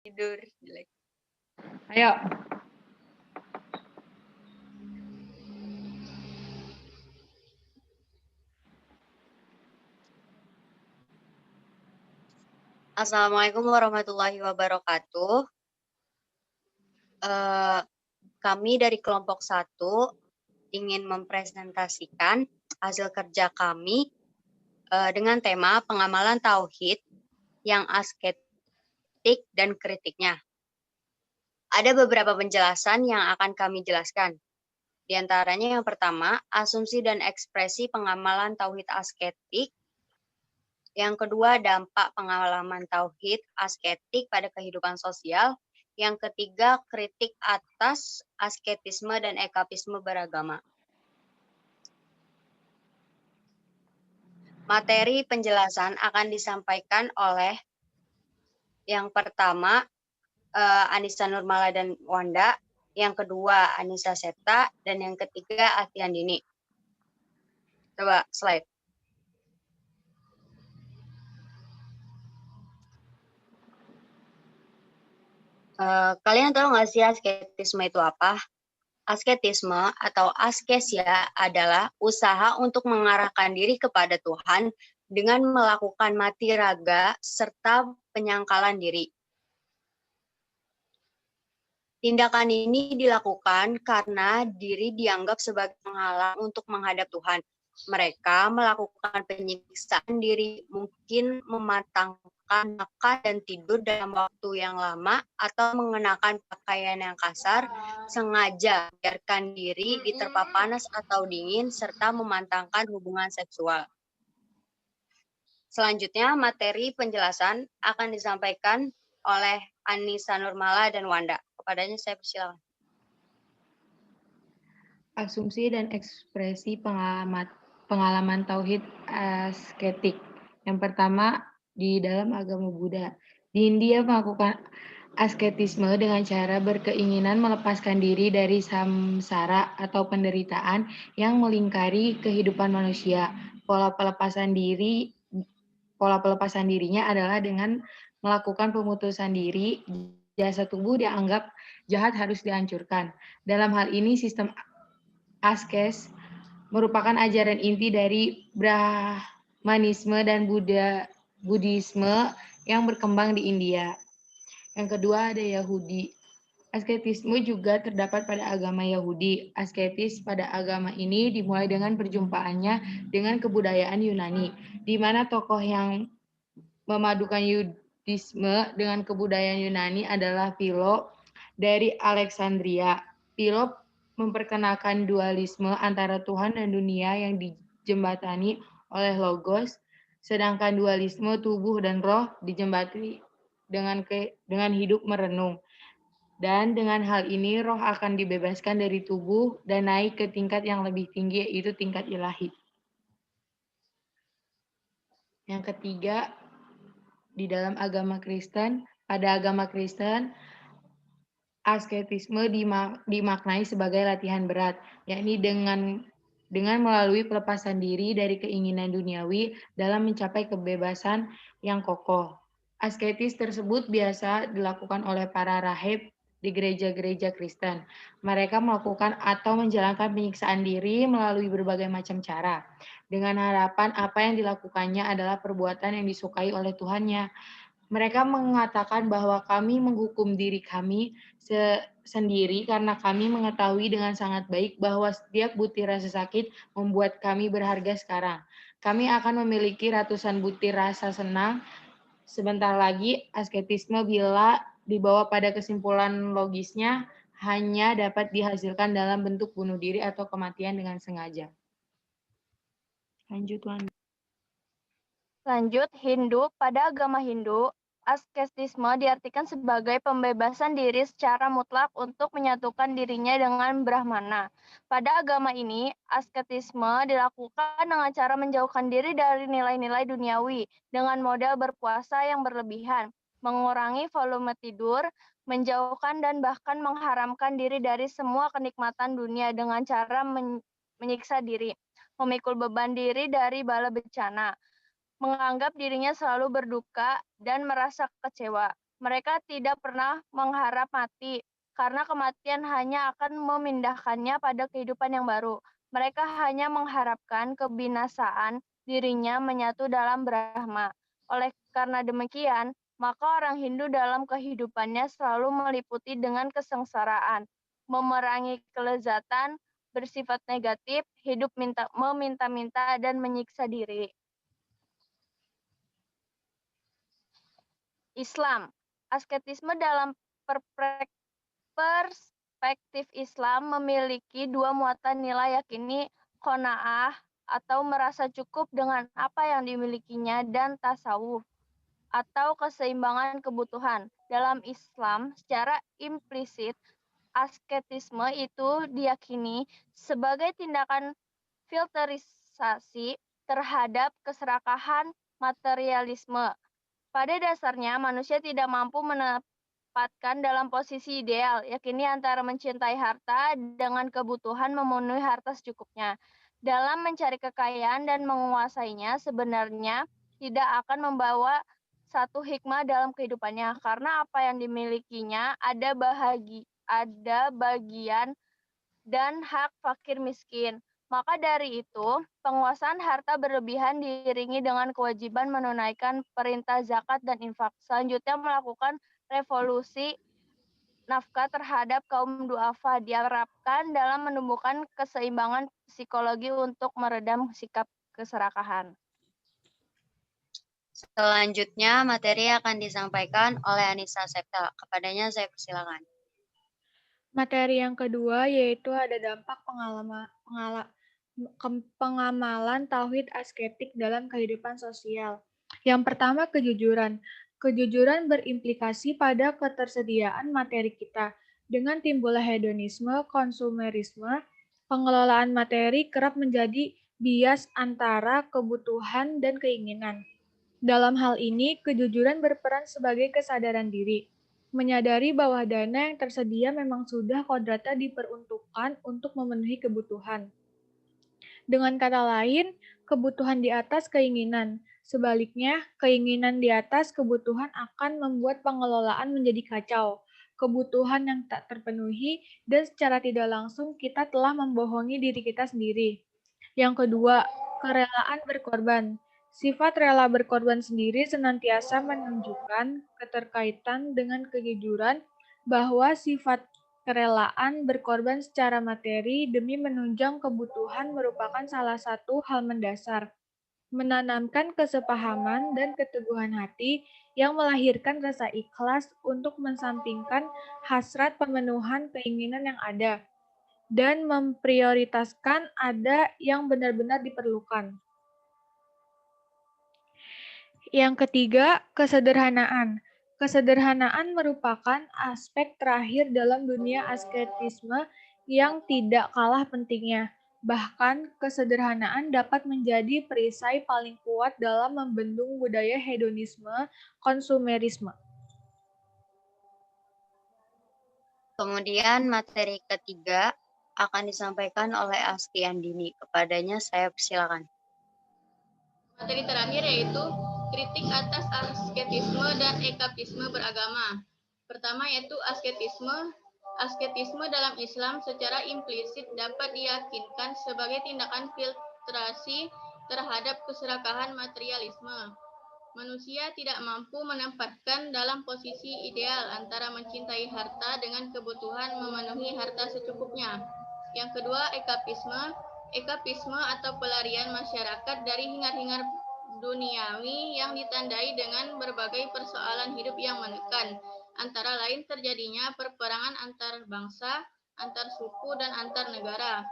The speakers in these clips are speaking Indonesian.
Tidur, jelek. Ayo. Assalamualaikum warahmatullahi wabarakatuh. Kami dari kelompok 1 ingin mempresentasikan hasil kerja kami dengan tema pengamalan tauhid yang asketik dan kritiknya. Ada beberapa penjelasan yang akan kami jelaskan. Di antaranya yang pertama, asumsi dan ekspresi pengamalan tauhid asketik. Yang kedua, dampak pengalaman tauhid asketik pada kehidupan sosial. Yang ketiga, kritik atas asketisme dan ekapisme beragama. Materi penjelasan akan disampaikan oleh yang pertama, Anissa Nurmala dan Wanda. Yang kedua, Anissa Septa. Dan yang ketiga, Atian Dini. Coba slide. Kalian tahu nggak sih asketisme itu apa? Asketisme atau askesia adalah usaha untuk mengarahkan diri kepada Tuhan dengan melakukan mati raga serta penyangkalan diri. Tindakan ini dilakukan karena diri dianggap sebagai penghalang untuk menghadap Tuhan. Mereka melakukan penyiksaan diri, mungkin mematangkan makan dan tidur dalam waktu yang lama, atau mengenakan pakaian yang kasar, sengaja biarkan diri diterpa panas atau dingin, serta memantangkan hubungan seksual. Selanjutnya, materi penjelasan akan disampaikan oleh Anissa Nurmala dan Wanda. Kepadanya saya persilakan. Asumsi dan ekspresi pengalaman tauhid asketik. Yang pertama, di dalam agama Buddha. Di India melakukan asketisme dengan cara berkeinginan melepaskan diri dari samsara atau penderitaan yang melingkari kehidupan manusia. Pola pelepasan dirinya adalah dengan melakukan pemutusan diri, jasa tubuh dianggap jahat harus dihancurkan. Dalam hal ini, sistem askes merupakan ajaran inti dari Brahmanisme dan Buddhisme yang berkembang di India. Yang kedua ada Yahudi. Asketisme juga terdapat pada agama Yahudi. Asketis pada agama ini dimulai dengan perjumpaannya dengan kebudayaan Yunani, di mana tokoh yang memadukan Yudisme dengan kebudayaan Yunani adalah Philo dari Alexandria. Philo memperkenalkan dualisme antara Tuhan dan dunia yang dijembatani oleh logos, sedangkan dualisme tubuh dan roh dijembatani dengan hidup merenung. Dan dengan hal ini roh akan dibebaskan dari tubuh dan naik ke tingkat yang lebih tinggi, yaitu tingkat ilahi. Yang ketiga, di dalam agama Kristen, pada agama Kristen, asketisme dimaknai sebagai latihan berat, yakni dengan melalui pelepasan diri dari keinginan duniawi dalam mencapai kebebasan yang kokoh. Asketis tersebut biasa dilakukan oleh para rahib di gereja-gereja Kristen. Mereka melakukan atau menjalankan penyiksaan diri melalui berbagai macam cara, dengan harapan apa yang dilakukannya adalah perbuatan yang disukai oleh Tuhannya. Mereka mengatakan bahwa kami menghukum diri kami sendiri karena kami mengetahui dengan sangat baik bahwa setiap butir rasa sakit membuat kami berharga sekarang. Kami akan memiliki ratusan butir rasa senang sebentar lagi. Asketisme bila dibawa pada kesimpulan logisnya hanya dapat dihasilkan dalam bentuk bunuh diri atau kematian dengan sengaja. Lanjut, Wanda. Lanjut, Hindu. Pada agama Hindu, asketisme diartikan sebagai pembebasan diri secara mutlak untuk menyatukan dirinya dengan Brahmana. Pada agama ini, asketisme dilakukan dengan cara menjauhkan diri dari nilai-nilai duniawi dengan model berpuasa yang berlebihan, mengurangi volume tidur, menjauhkan dan bahkan mengharamkan diri dari semua kenikmatan dunia dengan cara menyiksa diri, memikul beban diri dari bala bencana, menganggap dirinya selalu berduka dan merasa kecewa. Mereka tidak pernah mengharap mati, karena kematian hanya akan memindahkannya pada kehidupan yang baru. Mereka hanya mengharapkan kebinasaan dirinya menyatu dalam Brahma. Oleh karena demikian, maka orang Hindu dalam kehidupannya selalu meliputi dengan kesengsaraan, memerangi kelezatan, bersifat negatif, hidup meminta-minta, dan menyiksa diri. Islam. Asketisme dalam perspektif Islam memiliki dua muatan nilai, yakni qanaah atau merasa cukup dengan apa yang dimilikinya, dan tasawuf atau keseimbangan kebutuhan. Dalam Islam, secara implisit, asketisme itu diyakini sebagai tindakan filterisasi terhadap keserakahan materialisme. Pada dasarnya, manusia tidak mampu menempatkan dalam posisi ideal, yakni antara mencintai harta dengan kebutuhan memenuhi harta secukupnya. Dalam mencari kekayaan dan menguasainya, sebenarnya tidak akan membawa satu hikmah dalam kehidupannya, karena apa yang dimilikinya ada bagian dan hak fakir miskin. Maka dari itu, penguasaan harta berlebihan diiringi dengan kewajiban menunaikan perintah zakat dan infak. Selanjutnya melakukan revolusi nafkah terhadap kaum duafa diharapkan dalam menumbuhkan keseimbangan psikologi untuk meredam sikap keserakahan. Selanjutnya, materi akan disampaikan oleh Anissa Septa. Kepadanya saya persilakan. Materi yang kedua yaitu ada dampak pengamalan tauhid asketik dalam kehidupan sosial. Yang pertama, kejujuran. Kejujuran berimplikasi pada ketersediaan materi kita. Dengan timbulnya hedonisme, konsumerisme, pengelolaan materi kerap menjadi bias antara kebutuhan dan keinginan. Dalam hal ini, kejujuran berperan sebagai kesadaran diri, menyadari bahwa dana yang tersedia memang sudah kodratnya diperuntukkan untuk memenuhi kebutuhan. Dengan kata lain, kebutuhan di atas keinginan. Sebaliknya, keinginan di atas kebutuhan akan membuat pengelolaan menjadi kacau. Kebutuhan yang tak terpenuhi dan secara tidak langsung kita telah membohongi diri kita sendiri. Yang kedua, kerelaan berkorban. Sifat rela berkorban sendiri senantiasa menunjukkan keterkaitan dengan kejujuran bahwa sifat kerelaan berkorban secara materi demi menunjang kebutuhan merupakan salah satu hal mendasar, menanamkan kesepahaman dan keteguhan hati yang melahirkan rasa ikhlas untuk mensampingkan hasrat pemenuhan keinginan yang ada, dan memprioritaskan ada yang benar-benar diperlukan. Yang ketiga, kesederhanaan. Kesederhanaan merupakan aspek terakhir dalam dunia asketisme yang tidak kalah pentingnya. Bahkan, kesederhanaan dapat menjadi perisai paling kuat dalam membendung budaya hedonisme, konsumerisme. Kemudian materi ketiga akan disampaikan oleh Asti Andini. Kepadanya saya persilakan. Materi terakhir yaitu kritik atas asketisme dan ekapisme beragama. Pertama yaitu asketisme. Asketisme dalam Islam secara implisit dapat diyakinkan sebagai tindakan filtrasi terhadap keserakahan materialisme. Manusia tidak mampu menempatkan dalam posisi ideal antara mencintai harta dengan kebutuhan memenuhi harta secukupnya. Yang kedua, ekapisme. Ekapisme atau pelarian masyarakat dari hingar-hingar duniawi yang ditandai dengan berbagai persoalan hidup yang menekan, antara lain terjadinya perperangan antar bangsa, antar suku, dan antar negara.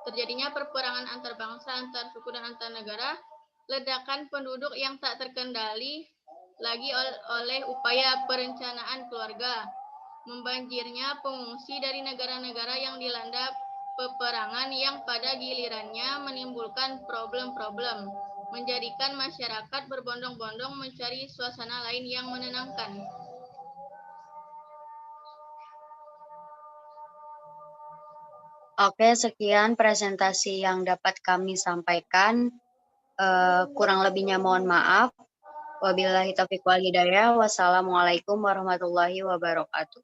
Terjadinya perperangan antar bangsa, antar suku, dan antar negara, ledakan penduduk yang tak terkendali lagi oleh upaya perencanaan keluarga, membanjirnya pengungsi dari negara-negara yang dilanda peperangan yang pada gilirannya menimbulkan problem-problem, menjadikan masyarakat berbondong-bondong mencari suasana lain yang menenangkan. Oke, sekian presentasi yang dapat kami sampaikan. Kurang lebihnya mohon maaf. Wabillahi taufiq wal hidayah. Wassalamualaikum warahmatullahi wabarakatuh.